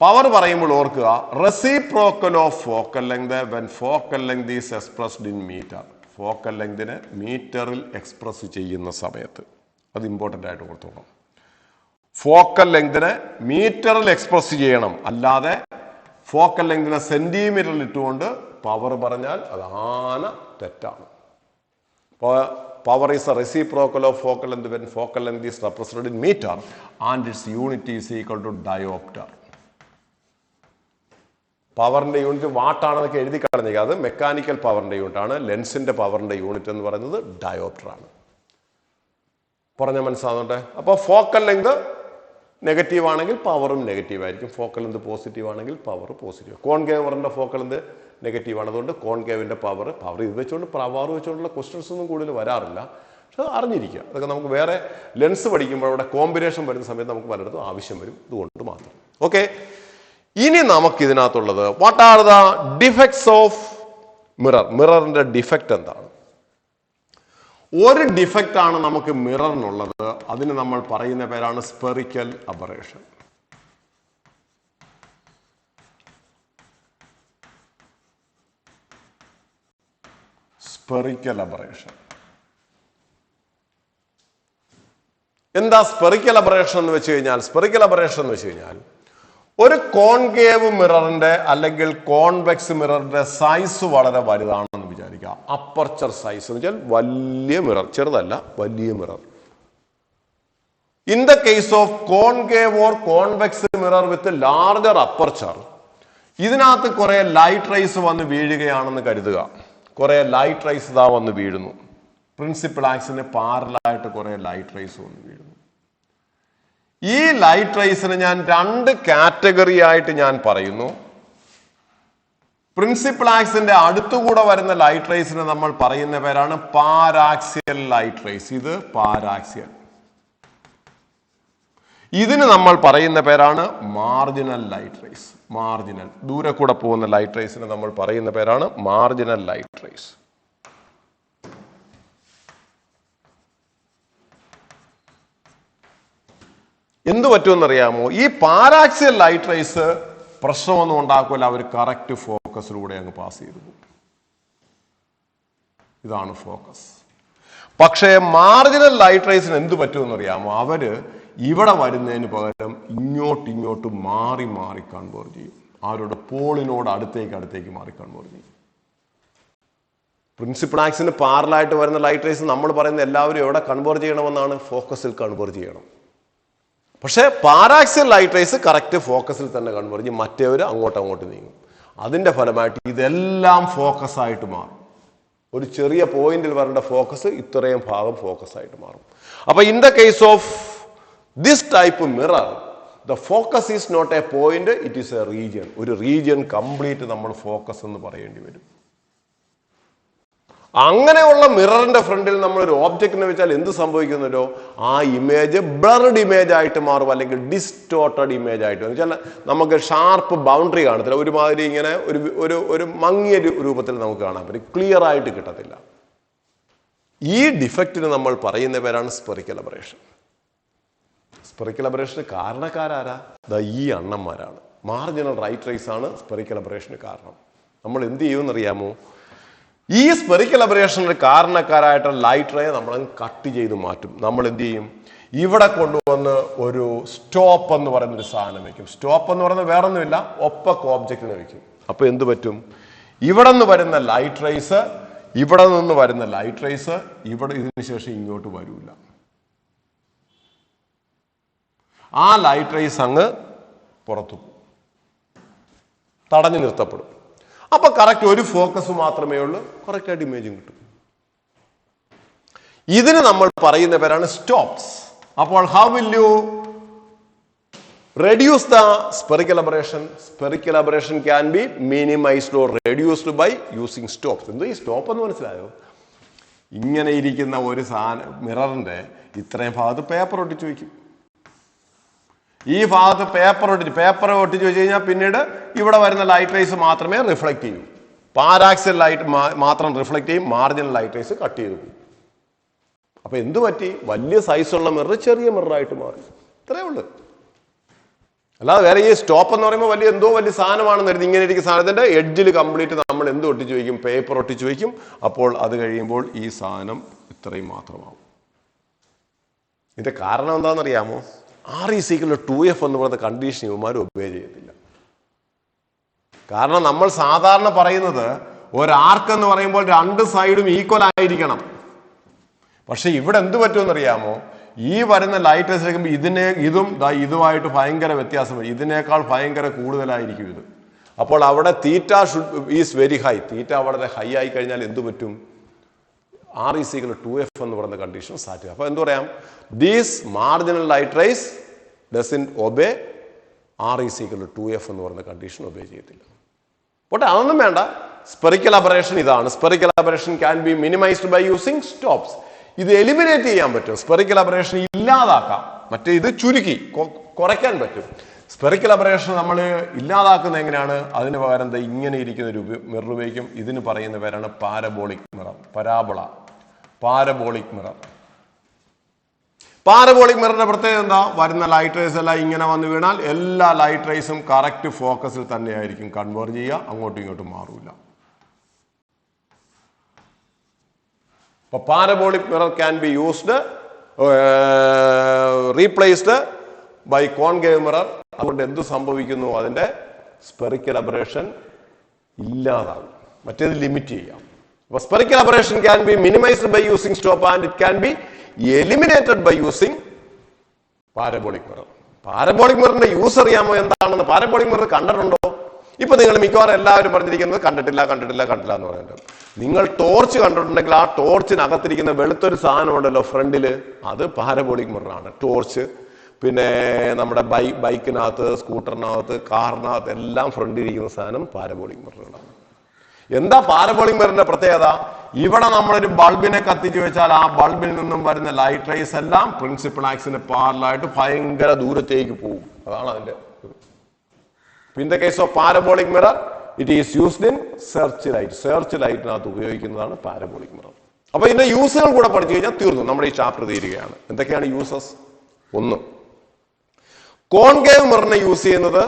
S1: പവർ പറയുമ്പോൾ ഓർക്കുക, reciprocal of focal length when focal length is expressed in metre. Focal ലെങ്തിനെ മീറ്ററിൽ എക്സ്പ്രസ് ചെയ്യുന്ന സമയത്ത്, അത് ഇമ്പോർട്ടൻ്റ് ആയിട്ട് കൊടുത്തോളാം. ഫോക്കൽ ലെങ്തിനെ മീറ്ററിൽ എക്സ്പ്രസ് ചെയ്യണം, അല്ലാതെ ഫോക്കൽ ലെങ്തിനെ സെന്റിമീറ്ററിൽ ഇട്ടുകൊണ്ട് പവർ പറഞ്ഞാൽ അത് തെറ്റാണ്. Power is a reciprocal of focal length when focal length is represented in meter and its unit is equal to diopter. പവറിന്റെ യൂണിറ്റ് വാട്ടാണെന്നൊക്കെ എഴുതി കളഞ്ഞേക്കുക. അത് മെക്കാനിക്കൽ പവറിന്റെ യൂണിറ്റ് ആണ്. ലെൻസിന്റെ പവറിന്റെ യൂണിറ്റ് എന്ന് പറയുന്നത് ഡയോപ്റ്റർ ആണ്. പറഞ്ഞ മനസ്സിലാവുന്നുണ്ട്? അപ്പോൾ ഫോക്കൽ ലെങ്ത് നെഗറ്റീവ് ആണെങ്കിൽ പവറും നെഗറ്റീവ് ആയിരിക്കും. ഫോക്കൽ ലെങ്ത് പോസിറ്റീവ് ആണെങ്കിൽ പവർ പോസിറ്റീവ്. കോൺകേവറിന്റെ ഫോക്കൽ ലെങ്ത് നെഗറ്റീവ് ആണ്. അതുകൊണ്ട് കോൺകേവിന്റെ പവർ ഇത് വെച്ചുകൊണ്ട് പവർ വെച്ചുകൊണ്ടുള്ള ക്വസ്റ്റ്യൻസ് ഒന്നും കൂടുതൽ വരാറില്ല. പക്ഷെ അറിഞ്ഞിരിക്കുക, അതൊക്കെ നമുക്ക് വേറെ ലെൻസ് പഠിക്കുമ്പോൾ അവിടെ കോമ്പിനേഷൻ വരുന്ന സമയത്ത് നമുക്ക് പലയിടത്തും ആവശ്യം വരും. ഇതുകൊണ്ട് മാത്രം. ഓക്കെ, ഇനി നമുക്ക് ഇതിനകത്തുള്ളത് what are the defects of mirror. മിററിന്റെ ഡിഫക്റ്റ് എന്താണ്? ഒരു ഡിഫക്റ്റ് ആണ് നമുക്ക് മിററിനുള്ളത്. അതിന് നമ്മൾ പറയുന്ന പേരാണ് സ്പെറിക്കൽ അബറേഷൻ. Spherical aberration. എന്താ സ്പെറിക്കൽ അബറേഷൻ എന്ന് വെച്ച് കഴിഞ്ഞാൽ? സ്പെറിക്കൽ അബറേഷൻ എന്ന് വെച്ച് കഴിഞ്ഞാൽ ഒരു കോൺകേവ് മിററിന്റെ അല്ലെങ്കിൽ കോൺവെക്സ് മിററിന്റെ സൈസ് വളരെ വലുതാണെന്ന് വിചാരിക്കുക. അപ്പർച്ചർ സൈസ് എന്ന് വെച്ചാൽ വലിയ മിറർ, ചെറുതല്ല, വലിയ mirror. In the case of concave or convex mirror with larger aperture, ഇതിനകത്ത് കുറെ ലൈറ്റ് റേസ് വന്ന് വീഴുകയാണെന്ന് കരുതുക. കുറെ ലൈറ്റ് റേസ് ഇതാ വന്ന് വീഴുന്നു. പ്രിൻസിപ്പൽ ആക്സിന് പാരലായിട്ട് കുറെ ലൈറ്റ് റേസ് വന്ന് വീഴുന്നു. ഈ ലൈറ്റ് റേസിന് ഞാൻ രണ്ട് കാറ്റഗറി ആയിട്ട് ഞാൻ പറയുന്നു. പ്രിൻസിപ്പൽ ആക്സിന്റെ അടുത്തുകൂടെ വരുന്ന ലൈറ്റ് റേസിന് നമ്മൾ പറയുന്ന പേരാണ് പാരാക്സിയൽ ലൈറ്റ് റേസ്. ഇത് പാരാക്സിയൽ. ഇതിന് നമ്മൾ പറയുന്ന പേരാണ് മാർജിനൽ ലൈറ്റ് റേസ്. മാർജിനൽ, ദൂരെ കൂടെ പോകുന്ന ലൈറ്റ് റേസിന് നമ്മൾ പറയുന്ന പേരാണ് മാർജിനൽ ലൈറ്റ് റേസ്. എന്ത് പറ്റുമെന്നറിയാമോ? ഈ പാരാക്സിയൽ ലൈറ്റ് റേസ് പ്രശ്നമൊന്നും ഉണ്ടാക്കില്ല. അവർ കറക്റ്റ് ഫോക്കസിലൂടെ അങ്ങ് പാസ് ചെയ്തു പോകും. ഇതാണ് ഫോക്കസ്. പക്ഷേ മാർജിനൽ ലൈറ്റ് റേസിന് എന്ത് പറ്റുമെന്നറിയാമോ? അവര് ഇവിടെ വരുന്നതിന് പകരം ഇങ്ങോട്ട് മാറി മാറി കൺവേർജ് ചെയ്യും. അവരുടെ പോളിനോട് അടുത്തേക്ക് മാറി കൺവേർജ് ചെയ്യും. പ്രിൻസിപ്പൽ ആക്സിന് പാരലായിട്ട് വരുന്ന ലൈറ്റ് റേസ് നമ്മൾ പറയുന്ന എല്ലാവരും എവിടെ കൺവേർജ് ചെയ്യണമെന്നാണ്? ഫോക്കസിൽ കൺവേർജ് ചെയ്യണം. പക്ഷേ പാരാക്സിയൽ ലൈറ്റ് റേസ് കറക്റ്റ് ഫോക്കസിൽ തന്നെ കൺവേർജ് ചെയ്യും. മറ്റേവർ അങ്ങോട്ട് നീങ്ങും. അതിന്റെ ഫലമായിട്ട് ഇതെല്ലാം ഫോക്കസ് ആയിട്ട് മാറും. ഒരു ചെറിയ പോയിന്റിൽ വരേണ്ട ഫോക്കസ് ഇത്രയും ഭാഗം ഫോക്കസ് ആയിട്ട് മാറും. അപ്പൊ in the case of this type mirror, the focus is not a point, it is a region. ഒരു റീജിയൻ കംപ്ലീറ്റ് നമ്മൾ ഫോക്കസ് എന്ന് പറയേണ്ടി വരും. അങ്ങനെയുള്ള മിററിന്റെ ഫ്രണ്ടിൽ നമ്മൾ ഒരു ഓബ്ജക്റ്റിനെ വെച്ചാൽ എന്ത് സംഭവിക്കുന്നല്ലോ? ആ ഇമേജ് ബ്ലർഡ് ഇമേജ് ആയിട്ട് മാറും, അല്ലെങ്കിൽ ഡിസ്റ്റോർട്ടഡ് ഇമേജ് ആയിട്ട്. എന്ന് വെച്ചാൽ നമുക്ക് ഷാർപ്പ് ബൗണ്ടറി കാണത്തില്ല. ഒരുമാതിരി ഇങ്ങനെ ഒരു മങ്ങിയ രൂപത്തിൽ നമുക്ക് കാണാൻ പറ്റും. ക്ലിയർ ആയിട്ട് കിട്ടത്തില്ല. ഈ ഡിഫക്റ്റിന് നമ്മൾ പറയുന്ന പേരാണ് സ്പെറിക്കൽ അബറേഷൻ. സ്പെറിക്കൽ അബറേഷന് കാരണക്കാരാരാ? ഈ അണ്ണന്മാരാണ്. മാർജിനൽ റൈറ്റ് റേസ് ആണ് സ്പെറിക്കൽ അബറേഷന് കാരണം. നമ്മൾ എന്ത് ചെയ്യുമെന്നറിയാമോ? ഈ സ്പെറിക്കൽ അബറേഷന് കാരണക്കാരായിട്ടുള്ള ലൈറ്റ് റേ നമ്മൾ കട്ട് ചെയ്ത് മാറ്റും. നമ്മൾ എന്ത് ചെയ്യും? ഇവിടെ കൊണ്ടുവന്ന് ഒരു സ്റ്റോപ്പ് എന്ന് പറയുന്ന ഒരു സാധനം വെക്കും. സ്റ്റോപ്പ് എന്ന് പറയുന്നത് വേറൊന്നുമില്ല, ഒപ്പക് ഓബ്ജക്റ്റിനെ വെക്കും. അപ്പൊ എന്ത് പറ്റും? ഇവിടെ നിന്ന് വരുന്ന ലൈറ്റ് റേസ്, ഇവിടെ നിന്ന് വരുന്ന ലൈറ്റ് റേസ് ഇതിന് ശേഷം ഇങ്ങോട്ട് വരൂല. ആ ലൈറ്റ് റേസ് അങ്ങ് പുറത്തു തടഞ്ഞു നിർത്തപ്പെടും. അപ്പൊ കറക്റ്റ് ഒരു ഫോക്കസ് മാത്രമേ ഉള്ളൂ, കറക്റ്റ് ആയിട്ട് ഇമേജും കിട്ടും. ഇതിന് നമ്മൾ പറയുന്ന പേരാണ് സ്റ്റോപ്സ്. അപ്പോൾ how will you reduce the spherical aberration? Spherical aberration can be minimised or reduced by using stops. എന്തോ ഈ സ്റ്റോപ്പ് എന്ന് മനസ്സിലായോ? ഇങ്ങനെ ഇരിക്കുന്ന ഒരു സാധനം മിററിന്റെ ഇത്രയും ഭാഗത്ത് പേപ്പർ ഒട്ടിച്ചു വയ്ക്കും. ഈ ഭാഗത്ത് പേപ്പർ ഒട്ടിച്ച് വെച്ച് കഴിഞ്ഞാൽ പിന്നീട് ഇവിടെ വരുന്ന ലൈറ്റ് റേസ് മാത്രമേ റിഫ്ലക്ട് ചെയ്യൂ. പാരാക്സിയൽ ലൈറ്റ് മാത്രം റിഫ്ലക്ട് ചെയ്യും, മാർജിനൽ ലൈറ്റ് റേസ് കട്ട് ചെയ്ത് പോകും. അപ്പൊ എന്തു പറ്റി? വലിയ സൈസുള്ള മിറർ ചെറിയ മിററായിട്ട് മാറി. ഇത്രയേ ഉള്ളൂ. അല്ലാതെ വേറെ ഈ സ്റ്റോപ്പ് എന്ന് പറയുമ്പോൾ വലിയ സാധനമാണെന്ന് കരുതി ഇങ്ങനെ ഇരിക്കുന്ന സാധനത്തിന്റെ എഡ്ജിൽ കംപ്ലീറ്റ് നമ്മൾ എന്ത് ഒട്ടിച്ചു വയ്ക്കും? പേപ്പർ ഒട്ടിച്ചു വയ്ക്കും. അപ്പോൾ അത് കഴിയുമ്പോൾ ഈ സാധനം ഇത്രയും മാത്രമാവും. ഇതിന്റെ കാരണം എന്താണെന്നറിയാമോ? R=2F എന്ന് പറയുന്ന കണ്ടീഷൻ ഇവന്മാർ ഒബേ ചെയ്യത്തില്ല. കാരണം നമ്മൾ സാധാരണ പറയുന്നത് ഒരു ആർക്ക് എന്ന് പറയുമ്പോൾ രണ്ട് സൈഡും ഈക്വൽ ആയിരിക്കണം. പക്ഷെ ഇവിടെ എന്ത് പറ്റുമെന്നറിയാമോ? ഈ വരുന്ന ലൈറ്റ് റേസ് എടുക്കുമ്പോൾ ഇതുമായിട്ട് ഭയങ്കര വ്യത്യാസം വരും. ഇതിനേക്കാൾ ഭയങ്കര കൂടുതലായിരിക്കും ഇത്. അപ്പോൾ അവിടെ തീറ്റ ഈസ് വെരി ഹൈ. തീറ്റ വളരെ ഹൈ ആയി കഴിഞ്ഞാൽ എന്ത് പറ്റും? R=2F എന്ന് പറയുന്ന കണ്ടീഷൻ സാറ്റ്. അപ്പൊ എന്ത് പറയാം? These marginal light rays doesn't obey R=2F എന്ന് പറയുന്ന കണ്ടീഷൻ ഒബേ ചെയ്യത്തില്ല. പോട്ടെ, അതൊന്നും വേണ്ട. സ്പെറിക്കൽ അബറേഷൻ ഇതാണ്. Spherical aberration can be minimised by using stops. ഇത് എലിമിനേറ്റ് ചെയ്യാൻ പറ്റും. സ്പെറിക്കൽ അബറേഷൻ ഇല്ലാതാക്കാം. മറ്റേ ഇത് ചുരുക്കി കുറയ്ക്കാൻ പറ്റും. സ്പെറിക്കൽ അബറേഷൻ നമ്മൾ ഇല്ലാതാക്കുന്നത് എങ്ങനെയാണ്? അതിന് പകരം ഇങ്ങനെ ഇരിക്കുന്ന ഒരു മിറർ ഉപയോഗിക്കും. ഇതിന് പറയുന്ന പേരാണ് parabolic mirror. Parabolic mirror. Parabolic മിററിന്റെ പ്രത്യേകത എന്താ? വരുന്ന ലൈറ്റ് റേസ് എല്ലാം ഇങ്ങനെ വന്ന് വീണാൽ എല്ലാ ലൈറ്റ് റേസും കറക്റ്റ് ഫോക്കസിൽ തന്നെയായിരിക്കും കൺവേർജ് ചെയ്യുക, അങ്ങോട്ടും ഇങ്ങോട്ടും മാറൂല. Parabolic mirror can be used replaced by concave mirror. അതുകൊണ്ട് എന്ത് സംഭവിക്കുന്നു? അതിന്റെ സ്പെറിക്കൽ അബറേഷൻ ഇല്ലാതാകും. മറ്റേത് ലിമിറ്റ് ചെയ്യാം. അപ്പൊ spherical aberration can be minimised by using stop and it can be eliminated by using parabolic mirror. Parabolic മിററിന്റെ യൂസ് അറിയാമോ എന്താണെന്ന്? പാരബോളിക് മിറർ കണ്ടിട്ടുണ്ടോ? ഇപ്പൊ നിങ്ങൾ മിക്കവാറും എല്ലാവരും പറഞ്ഞിരിക്കുന്നത് കണ്ടിട്ടില്ല എന്ന് പറയുന്നത്. നിങ്ങൾ ടോർച്ച് കണ്ടിട്ടുണ്ടെങ്കിൽ ആ ടോർച്ചിനകത്തിരിക്കുന്ന വെളുത്തൊരു സാധനം ഉണ്ടല്ലോ ഫ്രണ്ടില്, അത് പാരബോളിക് മിററാണ്. ടോർച്ച്, പിന്നെ നമ്മുടെ ബൈക്കിനകത്ത്, സ്കൂട്ടറിനകത്ത്, കാറിനകത്ത് എല്ലാം ഫ്രണ്ടിലിരിക്കുന്ന സാധനം പാരബോളിക് മിററാണ്. എന്താ പാരബോളിക് മിററിന്റെ പ്രത്യേകത? ഇവിടെ നമ്മളൊരു ബൾബിനെ കത്തിച്ചു വെച്ചാൽ ആ ബൾബിൽ നിന്നും വരുന്ന ലൈറ്റ് റേസ് എല്ലാം പ്രിൻസിപ്പൽ ആക്സിന് പാരലായിട്ട് ഭയങ്കര ദൂരത്തേക്ക് പോകും. അതാണ് അതിന്റെ. In the case of parabolic mirror it is used in search light. Search ലൈറ്റിനകത്ത് ഉപയോഗിക്കുന്നതാണ് പാരബോളിക് മിറർ. അപ്പൊ ഇതിന്റെ യൂസുകൾ കൂടെ പഠിച്ചു കഴിഞ്ഞാൽ തീർന്നു, നമ്മുടെ ഈ ചാപ്റ്റർ തീരുകയാണ്. എന്തൊക്കെയാണ് യൂസസ്? ഒന്ന്, കോൺകേവ് മിററിനെ യൂസ് ചെയ്യുന്നത്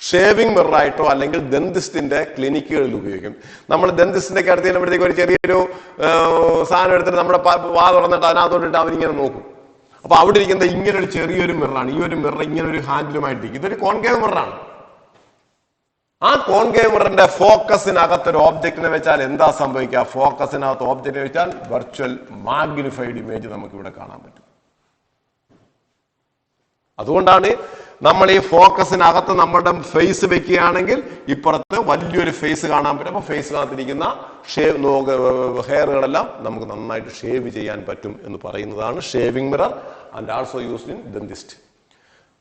S1: ഷേവിംഗ് മിററായിട്ടോ അല്ലെങ്കിൽ ദന്തിസ്റ്റിന്റെ ക്ലിനിക്കുകളിൽ ഉപയോഗിക്കും. നമ്മൾ ദന്തിസ്റ്റിന്റെ ഒക്കെ അടുത്ത് ചെല്ലുമ്പോഴത്തേക്ക് ഒരു ചെറിയൊരു സാധനം എടുത്തിട്ട് നമ്മുടെ വാ തുറന്നിട്ട് അതിനകത്തോട്ടിട്ട് അവരിങ്ങനെ നോക്കും. അപ്പൊ അവിടെ ഇരിക്കുന്നത് ഇങ്ങനെ ഒരു ചെറിയൊരു മിററാണ്. ഈ ഒരു മിറർ ഇങ്ങനെ ഒരു ഹാൻഡിലുമായിട്ടിരിക്കും. ഇതൊരു കോൺകേവ് മിററാണ്. ആ കോൺകേവ് മിററിന്റെ ഫോക്കസിനകത്തൊരു ഓബ്ജക്റ്റിനെ വെച്ചാൽ എന്താ സംഭവിക്കുക? ഫോക്കസിനകത്ത് ഓബ്ജക്റ്റിനെ വെച്ചാൽ വെർച്വൽ മാഗ്നിഫൈഡ് ഇമേജ് നമുക്ക് ഇവിടെ കാണാൻ പറ്റും. അതുകൊണ്ടാണ് നമ്മൾ ഈ ഫോക്കസിനകത്ത് നമ്മുടെ ഫേസ് വെക്കുകയാണെങ്കിൽ ഇപ്പുറത്ത് വലിയൊരു ഫേസ് കാണാൻ പറ്റും. അപ്പൊ ഫേസിനകത്തിരിക്കുന്ന ഹെയറുകളെല്ലാം നമുക്ക് നന്നായിട്ട് ഷേവ് ചെയ്യാൻ പറ്റും എന്ന് പറയുന്നതാണ് shaving mirror and also used in dentist.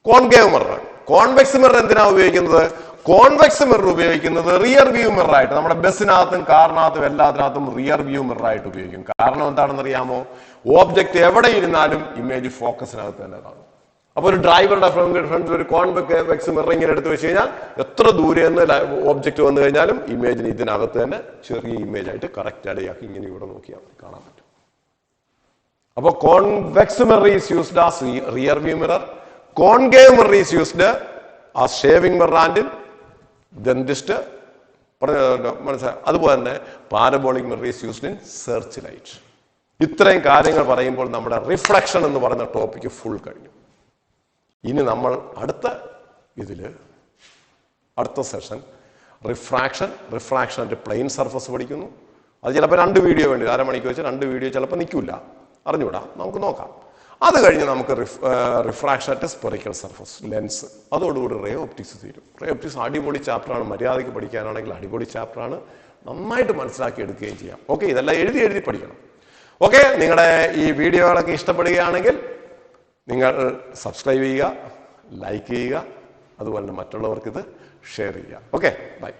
S1: Concave mirror. Convex mirror എന്തിനാ ഉപയോഗിക്കുന്നത്? കോൺവെക്സ് മിറർ ഉപയോഗിക്കുന്നത് റിയർ വ്യൂ മിറർ ആയിട്ട്, നമ്മുടെ ബസ്സിനകത്തും കാറിനകത്തും എല്ലാത്തിനകത്തും റിയർ വ്യൂ മിറർ ആയിട്ട് ഉപയോഗിക്കും. കാരണം എന്താണെന്ന് അറിയാമോ? ഓബ്ജക്റ്റ് എവിടെ ഇരുന്നാലും ഇമേജ് ഫോക്കസിനകത്ത് തന്നെ കാണും. അപ്പൊ ഒരു ഡ്രൈവറുടെ ഫ്രണ്ടിൽ ഒരു കോൺവെക്സ് മിറർ ഇങ്ങനെ എടുത്ത് വെച്ച് കഴിഞ്ഞാൽ എത്ര ദൂരെ നിന്ന് ഓബ്ജക്റ്റ് വന്നു കഴിഞ്ഞാലും ഇമേജിന് ഇതിനകത്ത് തന്നെ ചെറിയ ഇമേജ് ആയിട്ട് കറക്റ്റ് അടയാക്കി ഇങ്ങനെ ഇവിടെ നോക്കിയാൽ കാണാൻ പറ്റും. അപ്പൊ convex mirror is used as rear view mirror. Concave mirror is used as shaving mirror and dentist. മനസ്സിലായി? അതുപോലെ തന്നെ parabolic mirror is used in search light. ഇത്രയും കാര്യങ്ങൾ പറയുമ്പോൾ നമ്മുടെ റിഫ്ലക്ഷൻ എന്ന് പറയുന്ന ടോപ്പിക്ക് ഫുൾ കഴിഞ്ഞു. ഇനി നമ്മൾ അടുത്ത സെഷൻ റിഫ്രാക്ഷൻ പ്ലെയിൻ സർഫസ് പഠിക്കുന്നു. അത് ചിലപ്പോൾ 2 വീഡിയോ വേണ്ടി, അരമണിക്കൂർ വെച്ച് 2 വീഡിയോ ചിലപ്പോൾ നിൽക്കില്ല, അറിഞ്ഞുകൂടാ, നമുക്ക് നോക്കാം. അത് കഴിഞ്ഞ് നമുക്ക് refraction at spherical surface lens, അതോടുകൂടി റേ ഒപ്റ്റിക്സ് തീരും. റേ ഒപ്റ്റിക്സ് അടിപൊളി ചാപ്റ്ററാണ്. മര്യാദയ്ക്ക് പഠിക്കാനാണെങ്കിൽ അടിപൊളി ചാപ്റ്ററാണ്. നന്നായിട്ട് മനസ്സിലാക്കി എടുക്കുകയും ചെയ്യാം. ഓക്കെ, ഇതെല്ലാം എഴുതി പഠിക്കണം. ഓക്കെ, നിങ്ങളുടെ ഈ വീഡിയോകളൊക്കെ ഇഷ്ടപ്പെടുകയാണെങ്കിൽ നിങ്ങൾ സബ്സ്ക്രൈബ് ചെയ്യുക, ലൈക്ക് ചെയ്യുക, അതുപോലെ തന്നെ മറ്റുള്ളവർക്ക് ഇത് ഷെയർ ചെയ്യുക. Okay, by.